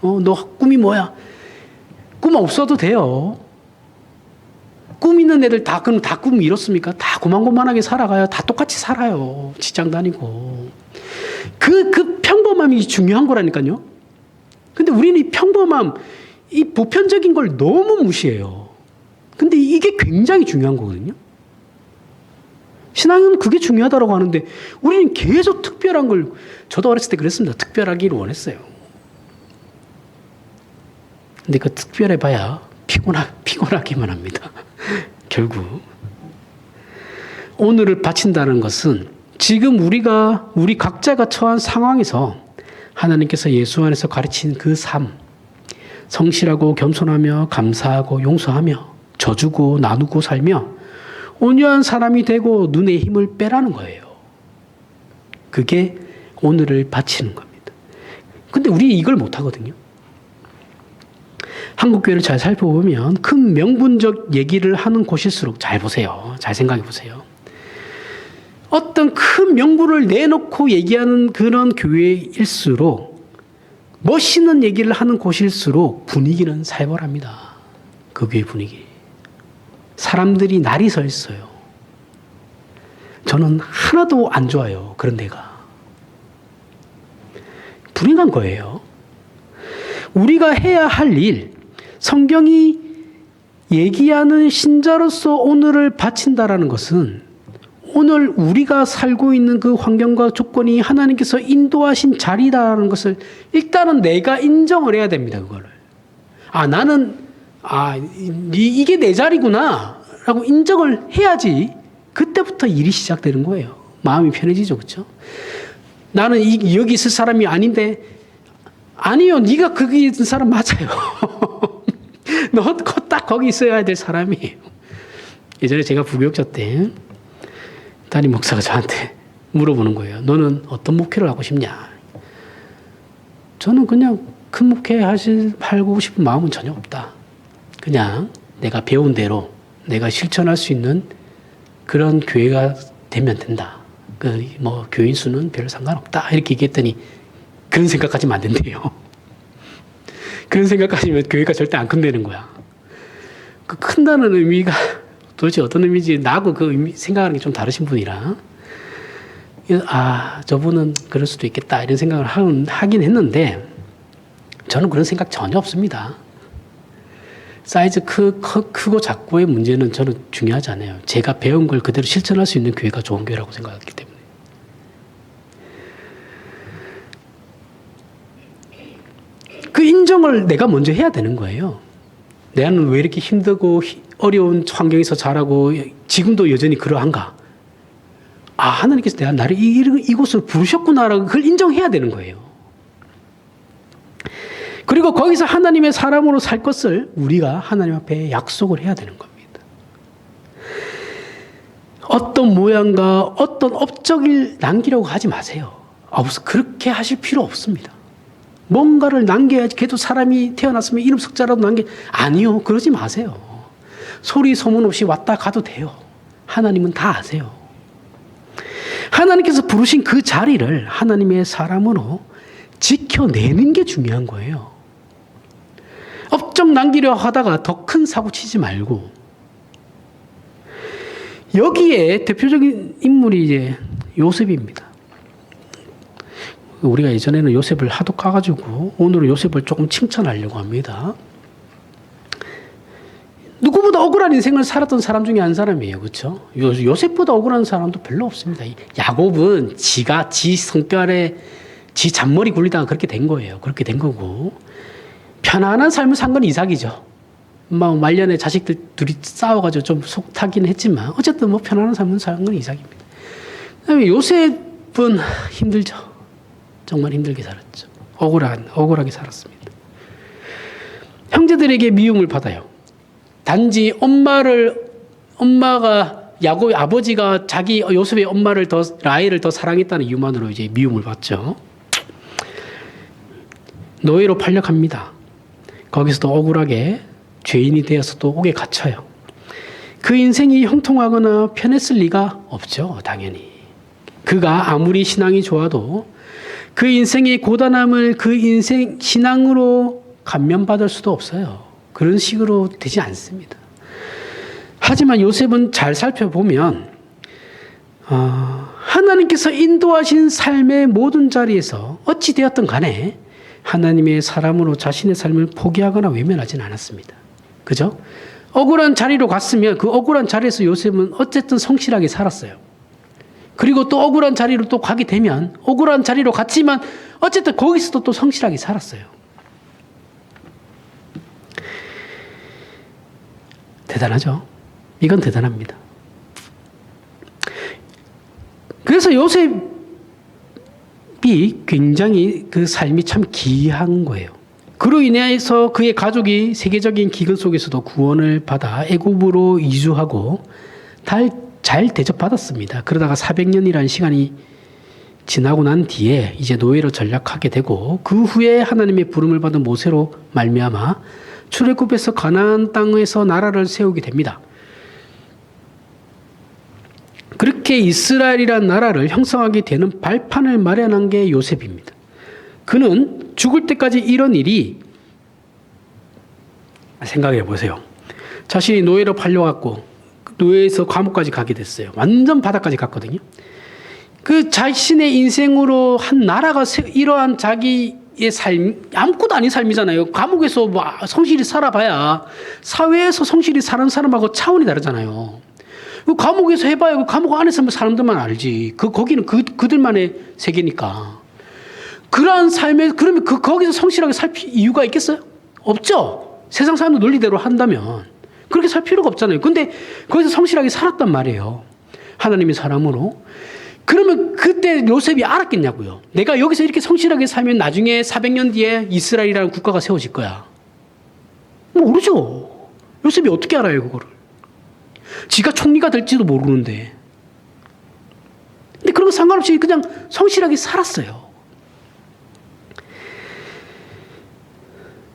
너 꿈이 뭐야? 꿈 없어도 돼요. 꿈 있는 애들 그럼 다 꿈 이뤘습니까? 다 고만고만하게 살아가요. 다 똑같이 살아요. 직장 다니고. 그 평범함이 중요한 거라니까요. 근데 우리는 이 평범함, 이 보편적인 걸 너무 무시해요. 근데 이게 굉장히 중요한 거거든요. 신앙은 그게 중요하다고 하는데 우리는 계속 특별한 걸, 저도 어렸을 때 그랬습니다. 특별하기를 원했어요. 근데 그 특별해봐야 피곤하기만 합니다. 결국 오늘을 바친다는 것은 지금 우리 각자가 처한 상황에서 하나님께서 예수 안에서 가르친 그 삶, 성실하고 겸손하며 감사하고 용서하며 져주고 나누고 살며 온유한 사람이 되고 눈의 힘을 빼라는 거예요. 그게 오늘을 바치는 겁니다. 근데 우리 이걸 못하거든요. 한국교회를 잘 살펴보면 큰 명분적 얘기를 하는 곳일수록, 잘 보세요. 잘 생각해 보세요. 어떤 큰 명분을 내놓고 얘기하는 그런 교회일수록, 멋있는 얘기를 하는 곳일수록 분위기는 살벌합니다. 그 교회 분위기. 사람들이 날이 서 있어요. 저는 하나도 안 좋아요. 그런 데가. 불행한 거예요. 우리가 해야 할 일, 성경이 얘기하는 신자로서 오늘을 바친다라는 것은 오늘 우리가 살고 있는 그 환경과 조건이 하나님께서 인도하신 자리다라는 것을 일단은 내가 인정을 해야 됩니다. 그거를. 이게 내 자리구나 라고 인정을 해야지 그때부터 일이 시작되는 거예요. 마음이 편해지죠. 그렇죠? 나는 여기 있을 사람이 아닌데, 아니요, 네가 거기 있는 사람 맞아요. 너 딱 거기 있어야 될 사람이에요. 예전에 제가 부교육자 때 담임 목사가 저한테 물어보는 거예요. 너는 어떤 목회를 하고 싶냐? 저는 그냥 큰 목회 하고 싶은 마음은 전혀 없다. 그냥 내가 배운 대로 내가 실천할 수 있는 그런 교회가 되면 된다. 교인 수는 별 상관없다. 이렇게 얘기했더니 그런 생각까지는 안 된대요. 그런 생각까지면 교회가 절대 안 큰다는 거야. 그 큰다는 의미가 도대체 어떤 의미인지 나하고 그 의미 생각하는 게 좀 다르신 분이라, 저분은 그럴 수도 있겠다 이런 생각을 하긴 했는데 저는 그런 생각 전혀 없습니다. 사이즈 크고 작고의 문제는 저는 중요하지 않아요. 제가 배운 걸 그대로 실천할 수 있는 교회가 좋은 교회라고 생각했기 때문에. 그 인정을 내가 먼저 해야 되는 거예요. 나는 왜 이렇게 힘들고 어려운 환경에서 자라고 지금도 여전히 그러한가? 하나님께서 나를 이곳으로 부르셨구나라고 그걸 인정해야 되는 거예요. 그리고 거기서 하나님의 사람으로 살 것을 우리가 하나님 앞에 약속을 해야 되는 겁니다. 어떤 모양과 어떤 업적을 남기려고 하지 마세요. 무슨 그렇게 하실 필요 없습니다. 뭔가를 남겨야지. 걔도 사람이 태어났으면 이름 석자라도 아니요. 그러지 마세요. 소리 소문 없이 왔다 가도 돼요. 하나님은 다 아세요. 하나님께서 부르신 그 자리를 하나님의 사람으로 지켜내는 게 중요한 거예요. 업적 남기려 하다가 더 큰 사고 치지 말고. 여기에 대표적인 인물이 이제 요셉입니다. 우리가 예전에는 요셉을 하도 까가지고 오늘은 요셉을 조금 칭찬하려고 합니다. 누구보다 억울한 인생을 살았던 사람 중에 한 사람이에요. 그렇죠? 요셉보다 억울한 사람도 별로 없습니다. 야곱은 지 성별에 지 잔머리 굴리다가 그렇게 된 거예요. 그렇게 된 거고, 편안한 삶을 산 건 이삭이죠. 말년에 자식들 둘이 싸워가지고 좀 속 타긴 했지만 어쨌든 편안한 삶을 산 건 이삭입니다. 그다음에 요셉은 힘들죠. 정말 힘들게 살았죠. 억울하게 살았습니다. 형제들에게 미움을 받아요. 단지 야곱의 아버지가 요셉의 라헬을 더 사랑했다는 이유만으로 이제 미움을 받죠. 노예로 팔려갑니다. 거기서도 억울하게 죄인이 되어서 또 옥에 갇혀요. 그 인생이 형통하거나 편했을 리가 없죠. 당연히. 그가 아무리 신앙이 좋아도 그 인생의 고단함을 그 인생 신앙으로 감면받을 수도 없어요. 그런 식으로 되지 않습니다. 하지만 요셉은 잘 살펴보면 하나님께서 인도하신 삶의 모든 자리에서 어찌 되었든 간에 하나님의 사람으로 자신의 삶을 포기하거나 외면하지는 않았습니다. 그죠? 억울한 자리로 갔으면 그 억울한 자리에서 요셉은 어쨌든 성실하게 살았어요. 그리고 또 억울한 자리로 또 가게 되면 억울한 자리로 갔지만 어쨌든 거기서도 또 성실하게 살았어요. 대단하죠? 이건 대단합니다. 그래서 요셉이 굉장히 그 삶이 참 기이한 거예요. 그로 인해서 그의 가족이 세계적인 기근 속에서도 구원을 받아 애굽으로 이주하고 잘 대접받았습니다. 그러다가 400년이라는 시간이 지나고 난 뒤에 이제 노예로 전락하게 되고 그 후에 하나님의 부름을 받은 모세로 말미암아 출애굽에서 가나안 땅에서 나라를 세우게 됩니다. 그렇게 이스라엘이란 나라를 형성하게 되는 발판을 마련한 게 요셉입니다. 그는 죽을 때까지 이런 일이, 생각해 보세요. 자신이 노예로 팔려갔고 노예에서 감옥까지 가게 됐어요. 완전 바닥까지 갔거든요. 그 자신의 인생으로 한 나라가 이러한 자기의 삶, 아무것도 아닌 삶이잖아요. 감옥에서 뭐 성실히 살아봐야 사회에서 성실히 사는 사람하고 차원이 다르잖아요. 그 감옥에서 해봐야 그 감옥 안에서 사람들만 알지. 거기는 그들만의 세계니까. 그러한 삶에, 그러면 거기서 성실하게 살 이유가 있겠어요? 없죠. 세상 사람들 논리대로 한다면. 그렇게 살 필요가 없잖아요. 근데 거기서 성실하게 살았단 말이에요. 하나님의 사람으로. 그러면 그때 요셉이 알았겠냐고요. 내가 여기서 이렇게 성실하게 살면 나중에 400년 뒤에 이스라엘이라는 국가가 세워질 거야. 모르죠. 요셉이 어떻게 알아요, 그거를. 지가 총리가 될지도 모르는데. 근데 그런 거 상관없이 그냥 성실하게 살았어요.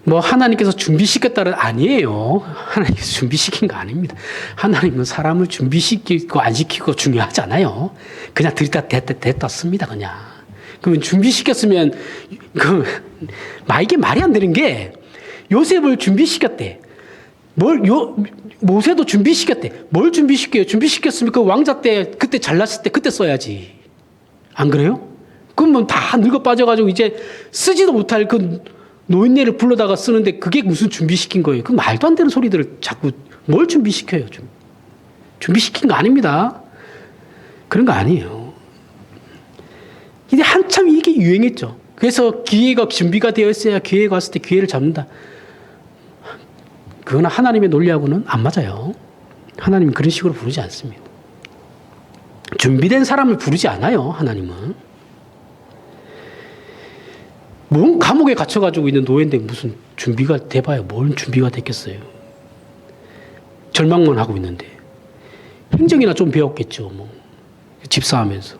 뭐 하나님께서 준비시켰다는 아니에요. 하나님께서 준비시킨 거 아닙니다. 하나님은 사람을 준비시키고 안 시키고 중요하지 않아요. 그냥 들이다 됐다 씁니다. 그냥. 그러면 준비시켰으면 이게 말이 안 되는 게 요셉을 준비시켰대. 모세도 준비시켰대. 뭘 준비시켜요? 준비시켰으면 그 왕자 때 그때 잘났을 때 그때 써야지. 안 그래요? 그러면 다 늙어 빠져가지고 이제 쓰지도 못할 그 노인네를 불러다가 쓰는데 그게 무슨 준비시킨 거예요? 그 말도 안 되는 소리들을 자꾸 뭘 준비시켜요? 준비시킨 거 아닙니다. 그런 거 아니에요. 근데 한참 이게 유행했죠. 그래서 기회가 준비가 되어 있어야 기회가 왔을 때 기회를 잡는다. 그거는 하나님의 논리하고는 안 맞아요. 하나님은 그런 식으로 부르지 않습니다. 준비된 사람을 부르지 않아요. 하나님은. 뭔 감옥에 갇혀가지고 있는 노예인데 무슨 준비가 돼봐야 뭘 준비가 됐겠어요. 절망만 하고 있는데. 행정이나 좀 배웠겠죠. 뭐 집사하면서.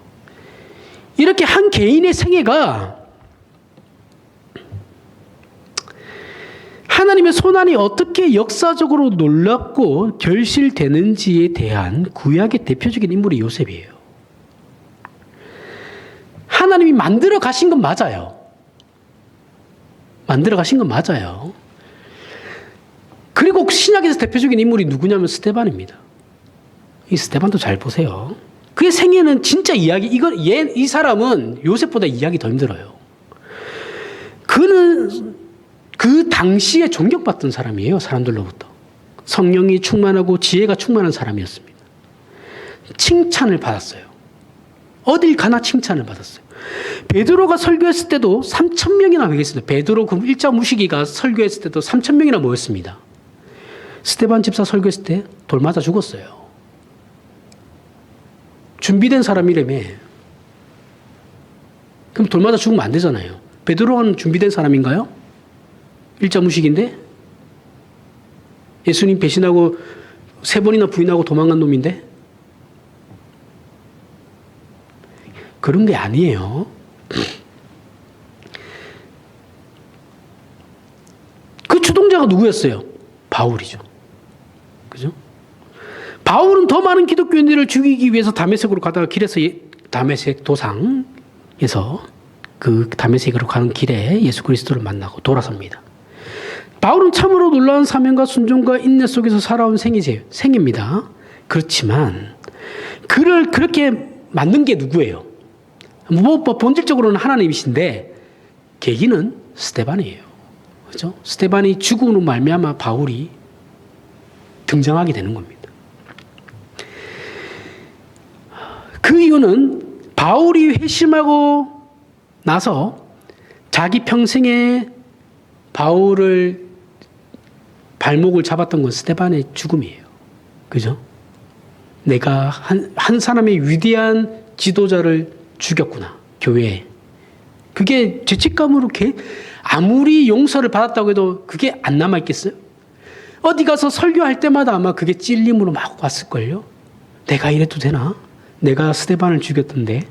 이렇게 한 개인의 생애가 하나님의 손안이 어떻게 역사적으로 놀랍고 결실되는지에 대한 구약의 대표적인 인물이 요셉이에요. 하나님이 만들어 가신 건 맞아요. 만들어 가신 건 맞아요. 그리고 신약에서 대표적인 인물이 누구냐면 스데반입니다. 이 스데반도 잘 보세요. 그의 생애는 진짜 이 사람은 요셉보다 이야기 더 힘들어요. 그는 그 당시에 존경받던 사람이에요. 사람들로부터. 성령이 충만하고 지혜가 충만한 사람이었습니다. 칭찬을 받았어요. 어딜 가나 칭찬을 받았어요. 베드로가 설교했을 때도 3,000명이나 회개했습니다. 베드로 그 일자 무시기가 설교했을 때도 3,000명이나 모였습니다. 스데반 집사 설교했을 때 돌 맞아 죽었어요. 준비된 사람이라며. 그럼 돌 맞아 죽으면 안 되잖아요. 베드로는 준비된 사람인가요? 일자 무식인데? 예수님 배신하고 3번이나 부인하고 도망간 놈인데? 그런 게 아니에요. 그 주동자가 누구였어요? 바울이죠. 그죠? 바울은 더 많은 기독교인들을 죽이기 위해서 다메섹으로 가다가 길에서 다메섹 도상에서 그 다메섹으로 가는 길에 예수 그리스도를 만나고 돌아섭니다. 바울은 참으로 놀라운 사명과 순종과 인내 속에서 살아온 생입니다. 그렇지만 그를 그렇게 만든 게 누구예요? 본질적으로는 하나님이신데 계기는 스데반이에요. 그렇죠? 스데반이 죽음으로 말미암아 바울이 등장하게 되는 겁니다. 그 이유는 바울이 회심하고 나서 자기 평생에 바울을 발목을 잡았던 건 스데반의 죽음이에요. 그죠? 내가 한 사람의 위대한 지도자를 죽였구나, 교회에. 그게 죄책감으로 아무리 용서를 받았다고 해도 그게 안 남아있겠어요? 어디 가서 설교할 때마다 아마 그게 찔림으로 막 왔을걸요? 내가 이래도 되나? 내가 스데반을 죽였던데.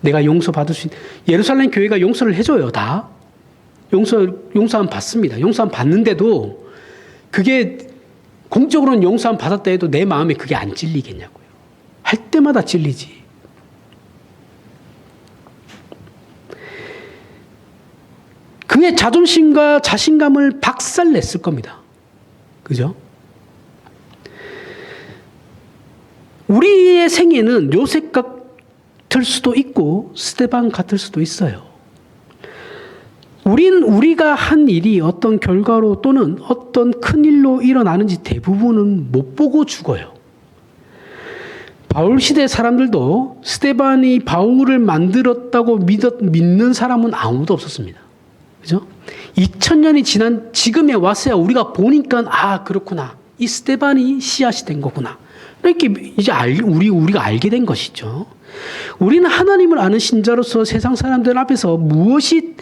내가 용서받을 수 예루살렘 교회가 용서를 해줘요, 다. 용서함 받습니다. 용서함 받는데도 그게 공적으로는 용서함 받았다 해도 내 마음에 그게 안 찔리겠냐고요. 할 때마다 찔리지. 그의 자존심과 자신감을 박살냈을 겁니다. 그죠? 우리의 생애는 요셉 같을 수도 있고 스데반 같을 수도 있어요. 우리가 한 일이 어떤 결과로 또는 어떤 큰 일로 일어나는지 대부분은 못 보고 죽어요. 바울 시대 사람들도 스데반이 바울을 만들었다고 믿는 사람은 아무도 없었습니다. 그죠? 2000년이 지난 지금에 왔어야 우리가 보니까, 아, 그렇구나. 이 스데반이 씨앗이 된 거구나. 이렇게 이제 우리가 알게 된 것이죠. 우리는 하나님을 아는 신자로서 세상 사람들 앞에서 무엇이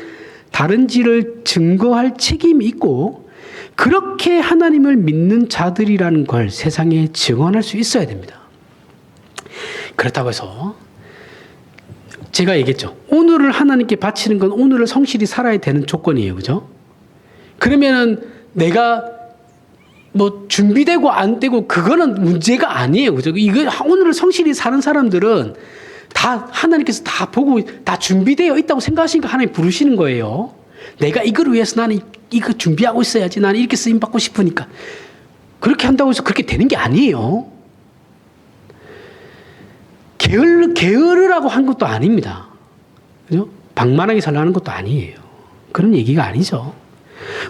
다른지를 증거할 책임이 있고, 그렇게 하나님을 믿는 자들이라는 걸 세상에 증언할 수 있어야 됩니다. 그렇다고 해서 제가 얘기했죠. 오늘을 하나님께 바치는 건 오늘을 성실히 살아야 되는 조건이에요. 그죠? 그러면은 내가 뭐 준비되고 안 되고 그거는 문제가 아니에요. 그죠? 이거 오늘을 성실히 사는 사람들은 다 하나님께서 다 보고 다 준비되어 있다고 생각하시니까 하나님 부르시는 거예요. 내가 이걸 위해서 나는 이거 준비하고 있어야지. 나는 이렇게 쓰임 받고 싶으니까. 그렇게 한다고 해서 그렇게 되는 게 아니에요. 게으르라고 한 것도 아닙니다. 그죠? 방만하게 살라는 것도 아니에요. 그런 얘기가 아니죠.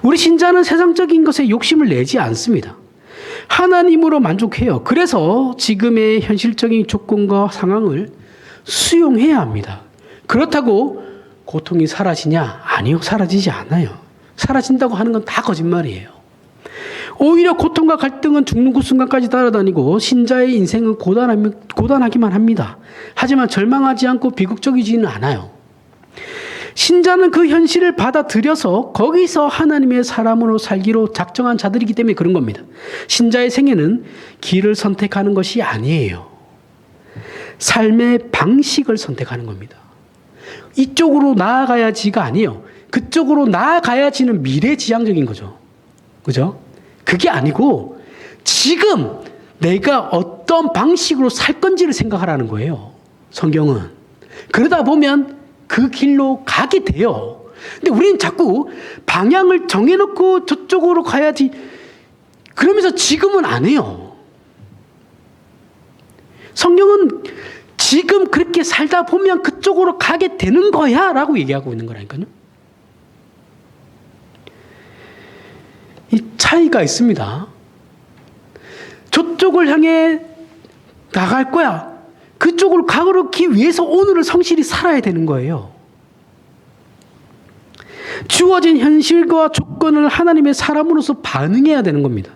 우리 신자는 세상적인 것에 욕심을 내지 않습니다. 하나님으로 만족해요. 그래서 지금의 현실적인 조건과 상황을 수용해야 합니다. 그렇다고 고통이 사라지냐? 아니요, 사라지지 않아요. 사라진다고 하는 건 다 거짓말이에요. 오히려 고통과 갈등은 죽는 그 순간까지 따라다니고 신자의 인생은 고단하기만 합니다. 하지만 절망하지 않고 비극적이지는 않아요. 신자는 그 현실을 받아들여서 거기서 하나님의 사람으로 살기로 작정한 자들이기 때문에 그런 겁니다. 신자의 생애는 길을 선택하는 것이 아니에요. 삶의 방식을 선택하는 겁니다. 이쪽으로 나아가야지가 아니에요. 그쪽으로 나아가야지는 미래지향적인 거죠. 그죠? 그게 아니고 지금 내가 어떤 방식으로 살 건지를 생각하라는 거예요. 성경은. 그러다 보면 그 길로 가게 돼요. 근데 우리는 자꾸 방향을 정해놓고 저쪽으로 가야지 그러면서 지금은 안 해요. 성경은 지금 그렇게 살다 보면 그쪽으로 가게 되는 거야 라고 얘기하고 있는 거라니까요. 이 차이가 있습니다. 저쪽을 향해 나갈 거야. 그쪽으로 가기 위해서 오늘을 성실히 살아야 되는 거예요. 주어진 현실과 조건을 하나님의 사람으로서 반응해야 되는 겁니다.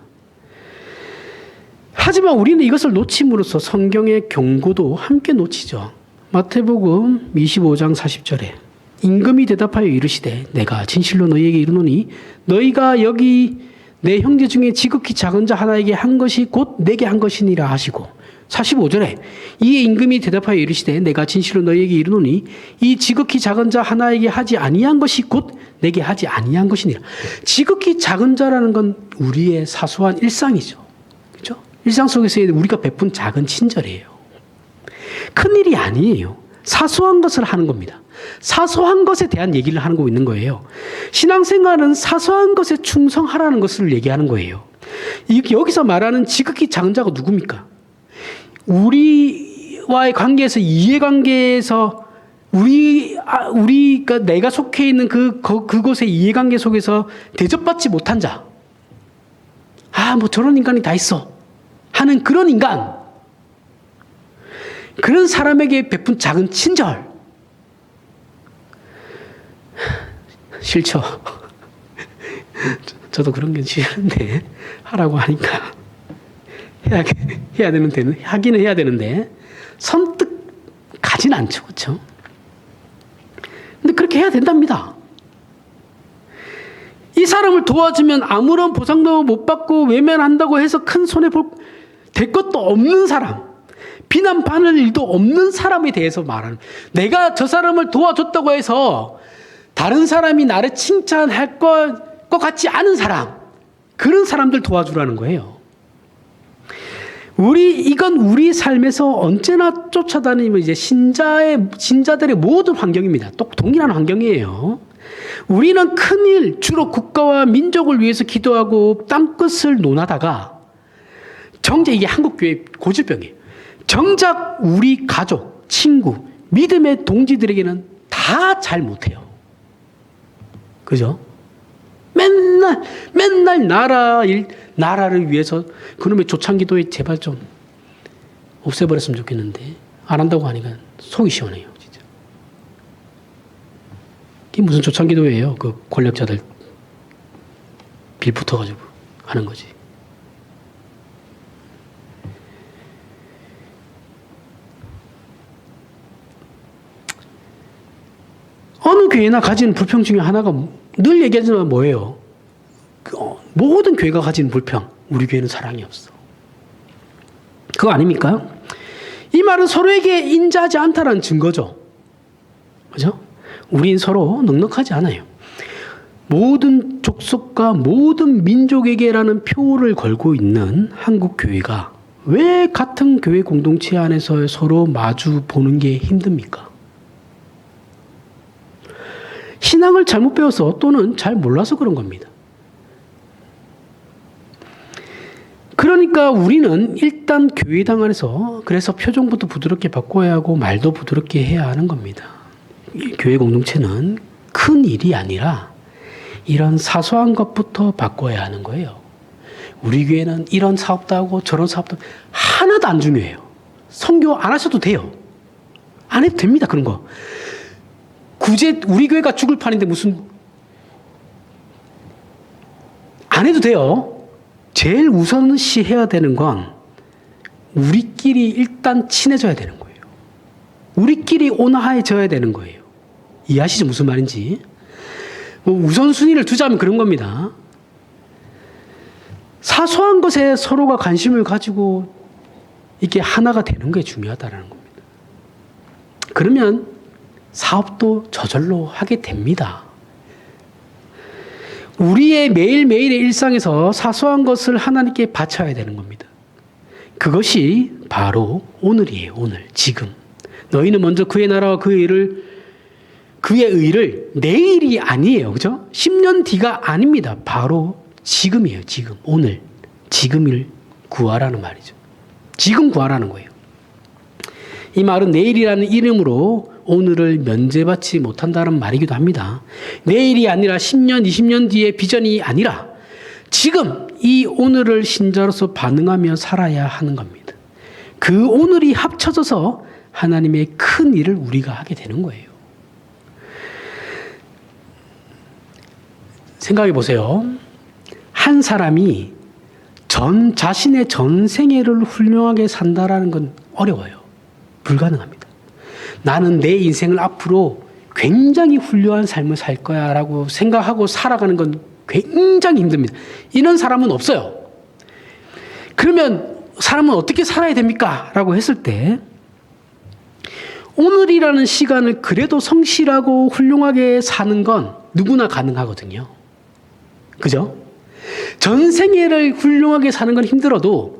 하지만 우리는 이것을 놓침으로써 성경의 경고도 함께 놓치죠. 마태복음 25장 40절에 임금이 대답하여 이르시되 내가 진실로 너희에게 이르노니 너희가 여기 내 형제 중에 지극히 작은 자 하나에게 한 것이 곧 내게 한 것이니라 하시고 45절에 이에 임금이 대답하여 이르시되 내가 진실로 너희에게 이르노니 이 지극히 작은 자 하나에게 하지 아니한 것이 곧 내게 하지 아니한 것이니라. 지극히 작은 자라는 건 우리의 사소한 일상이죠. 그렇죠? 일상 속에서 우리가 베푼 작은 친절이에요. 큰일이 아니에요. 사소한 것을 하는 겁니다. 사소한 것에 대한 얘기를 하고 있는 거예요. 신앙생활은 사소한 것에 충성하라는 것을 얘기하는 거예요. 여기서 말하는 지극히 작은 자가 누굽니까? 우리와의 관계에서 이해관계에서 우리가 내가 속해 있는 그곳의 이해관계 속에서 대접받지 못한 자. 뭐 저런 인간이 다 있어. 하는 그런 인간. 그런 사람에게 베푼 작은 친절. 싫죠. 저도 그런 게 싫은데 하라고 하니까 해야 되는데 하기는 해야 되는데 선뜻 가진 않죠, 그렇죠? 근데 그렇게 해야 된답니다. 이 사람을 도와주면 아무런 보상도 못 받고 외면한다고 해서 큰 손해 될 것도 없는 사람, 비난받을 일도 없는 사람에 대해서 말하는, 내가 저 사람을 도와줬다고 해서 다른 사람이 나를 칭찬할 것 같지 않은 사람, 그런 사람들 도와주라는 거예요. 이건 우리 삶에서 언제나 쫓아다니면 이제 신자들의 모든 환경입니다. 또 동일한 환경이에요. 우리는 큰일, 주로 국가와 민족을 위해서 기도하고 땅끝을 논하다가 정작 이게 한국교회 고질병이에요. 정작 우리 가족, 친구, 믿음의 동지들에게는 다 잘 못해요. 그죠? 맨날 나라를 위해서 그놈의 조창기도에 제발 좀 없애버렸으면 좋겠는데 안 한다고 하니까 속이 시원해요, 진짜. 이게 무슨 조창기도예요? 그 권력자들 빌 붙어가지고 하는 거지. 어느 교회나 가진 불평 중에 하나가 늘 얘기하지만 뭐예요? 모든 교회가 가진 불평. 우리 교회는 사랑이 없어. 그거 아닙니까? 이 말은 서로에게 인자하지 않다는 증거죠. 그죠? 우린 서로 넉넉하지 않아요. 모든 족속과 모든 민족에게라는 표를 걸고 있는 한국 교회가 왜 같은 교회 공동체 안에서 서로 마주 보는 게 힘듭니까? 신앙을 잘못 배워서 또는 잘 몰라서 그런 겁니다. 그러니까 우리는 일단 교회당 안에서 그래서 표정부터 부드럽게 바꿔야 하고 말도 부드럽게 해야 하는 겁니다. 교회 공동체는 큰 일이 아니라 이런 사소한 것부터 바꿔야 하는 거예요. 우리 교회는 이런 사업도 하고 저런 사업도 하나도 안 중요해요. 선교 안 하셔도 돼요. 안 해도 됩니다. 그런 거. 굳이 우리 교회가 죽을 판인데 무슨 안 해도 돼요. 제일 우선시 해야 되는 건 우리끼리 일단 친해져야 되는 거예요. 우리끼리 온화해져야 되는 거예요. 이해하시죠? 무슨 말인지. 우선순위를 두자면 그런 겁니다. 사소한 것에 서로가 관심을 가지고 이게 하나가 되는 게 중요하다는 겁니다. 그러면 사업도 저절로 하게 됩니다. 우리의 매일매일의 일상에서 사소한 것을 하나님께 바쳐야 되는 겁니다. 그것이 바로 오늘이에요. 오늘, 지금. 너희는 먼저 그의 나라와 그의 의를 내일이 아니에요. 그죠? 10년 뒤가 아닙니다. 바로 지금이에요. 지금. 오늘. 지금을 구하라는 말이죠. 지금 구하라는 거예요. 이 말은 내일이라는 이름으로 오늘을 면제받지 못한다는 말이기도 합니다. 내일이 아니라 10년, 20년 뒤의 비전이 아니라 지금 이 오늘을 신자로서 반응하며 살아야 하는 겁니다. 그 오늘이 합쳐져서 하나님의 큰 일을 우리가 하게 되는 거예요. 생각해 보세요. 한 사람이 자신의 전생애를 훌륭하게 산다라는 건 어려워요. 불가능합니다. 나는 내 인생을 앞으로 굉장히 훌륭한 삶을 살 거야 라고 생각하고 살아가는 건 굉장히 힘듭니다. 이런 사람은 없어요. 그러면 사람은 어떻게 살아야 됩니까? 라고 했을 때 오늘이라는 시간을 그래도 성실하고 훌륭하게 사는 건 누구나 가능하거든요. 그죠? 전생애를 훌륭하게 사는 건 힘들어도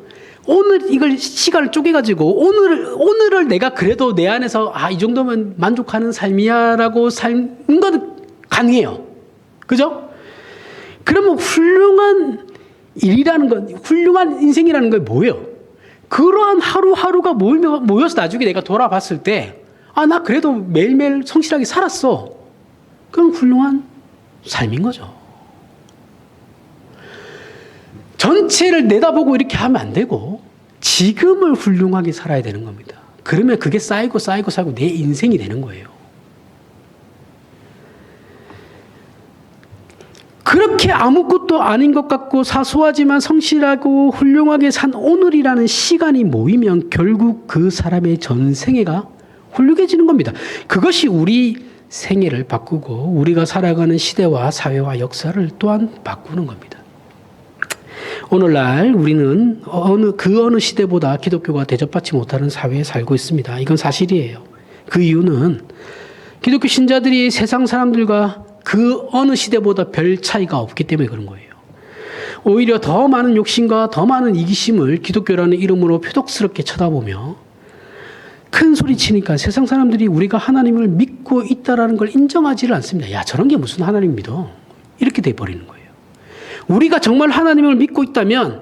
오늘 이걸 시간을 쪼개가지고 오늘을 내가 그래도 내 안에서 이 정도면 만족하는 삶이야라고 사는 건 가능해요. 그죠? 그러면 훌륭한 일이라는 건, 훌륭한 인생이라는 건 뭐예요? 그러한 하루하루가 모여서 나중에 내가 돌아봤을 때, 나 그래도 매일매일 성실하게 살았어. 그럼 훌륭한 삶인 거죠. 전체를 내다보고 이렇게 하면 안 되고 지금을 훌륭하게 살아야 되는 겁니다. 그러면 그게 쌓이고 내 인생이 되는 거예요. 그렇게 아무것도 아닌 것 같고 사소하지만 성실하고 훌륭하게 산 오늘이라는 시간이 모이면 결국 그 사람의 전생애가 훌륭해지는 겁니다. 그것이 우리 생애를 바꾸고 우리가 살아가는 시대와 사회와 역사를 또한 바꾸는 겁니다. 오늘날 우리는 어느 시대보다 기독교가 대접받지 못하는 사회에 살고 있습니다. 이건 사실이에요. 그 이유는 기독교 신자들이 세상 사람들과 그 어느 시대보다 별 차이가 없기 때문에 그런 거예요. 오히려 더 많은 욕심과 더 많은 이기심을 기독교라는 이름으로 표독스럽게 쳐다보며 큰 소리 치니까 세상 사람들이 우리가 하나님을 믿고 있다라는 걸 인정하지를 않습니다. 야, 저런 게 무슨 하나님 믿어? 이렇게 돼버리는 거예요. 우리가 정말 하나님을 믿고 있다면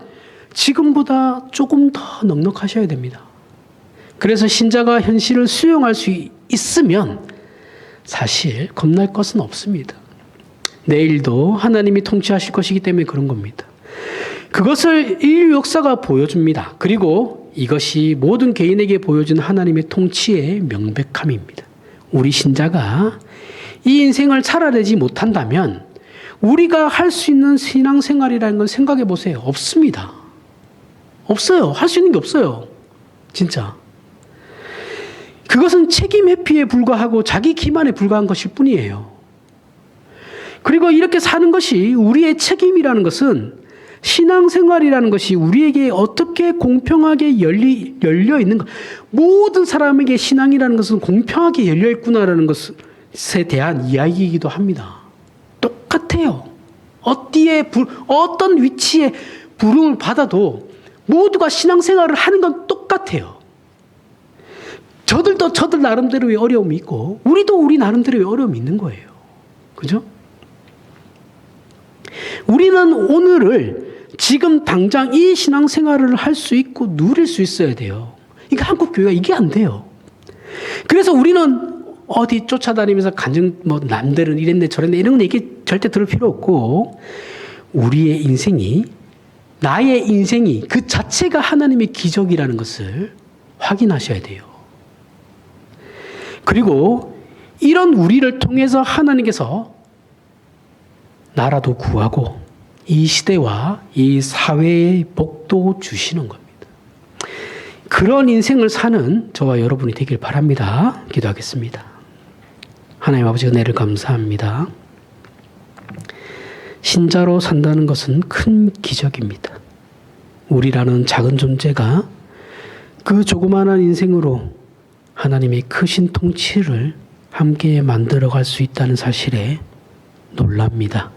지금보다 조금 더 넉넉하셔야 됩니다. 그래서 신자가 현실을 수용할 수 있으면 사실 겁날 것은 없습니다. 내일도 하나님이 통치하실 것이기 때문에 그런 겁니다. 그것을 인류 역사가 보여줍니다. 그리고 이것이 모든 개인에게 보여준 하나님의 통치의 명백함입니다. 우리 신자가 이 인생을 살아내지 못한다면 우리가 할 수 있는 신앙생활이라는 건 생각해 보세요. 없습니다. 없어요. 할 수 있는 게 없어요. 진짜. 그것은 책임 회피에 불과하고 자기 기만에 불과한 것일 뿐이에요. 그리고 이렇게 사는 것이 우리의 책임이라는 것은 신앙생활이라는 것이 우리에게 어떻게 공평하게 열려 있는가. 모든 사람에게 신앙이라는 것은 공평하게 열려 있구나라는 것에 대한 이야기이기도 합니다. 똑같아요. 어떤 위치에 부름을 받아도 모두가 신앙생활을 하는 건 똑같아요. 저들도 저들 나름대로의 어려움이 있고 우리도 우리 나름대로의 어려움이 있는 거예요. 그죠? 우리는 오늘을 지금 당장 이 신앙생활을 할 수 있고 누릴 수 있어야 돼요. 이게 한국 교회가 이게 안 돼요. 그래서 우리는 어디 쫓아다니면서 남들은 이랬네 저랬네 이런 얘기 절대 들을 필요 없고 우리의 인생이 나의 인생이 그 자체가 하나님의 기적이라는 것을 확인하셔야 돼요. 그리고 이런 우리를 통해서 하나님께서 나라도 구하고 이 시대와 이 사회의 복도 주시는 겁니다. 그런 인생을 사는 저와 여러분이 되길 바랍니다. 기도하겠습니다. 하나님 아버지 은혜를 감사합니다. 신자로 산다는 것은 큰 기적입니다. 우리라는 작은 존재가 그 조그마한 인생으로 하나님의 크신 통치를 함께 만들어갈 수 있다는 사실에 놀랍니다.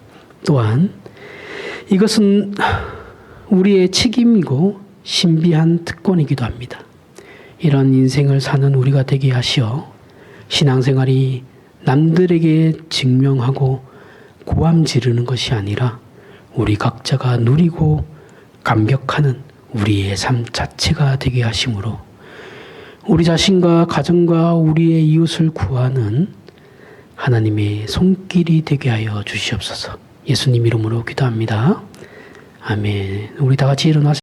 또한 이것은 우리의 책임이고 신비한 특권이기도 합니다. 이런 인생을 사는 우리가 되게 하시어 신앙생활이 남들에게 증명하고 고함 지르는 것이 아니라 우리 각자가 누리고 감격하는 우리의 삶 자체가 되게 하심으로 우리 자신과 가정과 우리의 이웃을 구하는 하나님의 손길이 되게 하여 주시옵소서. 예수님 이름으로 기도합니다. 아멘. 우리 다 같이 일어나서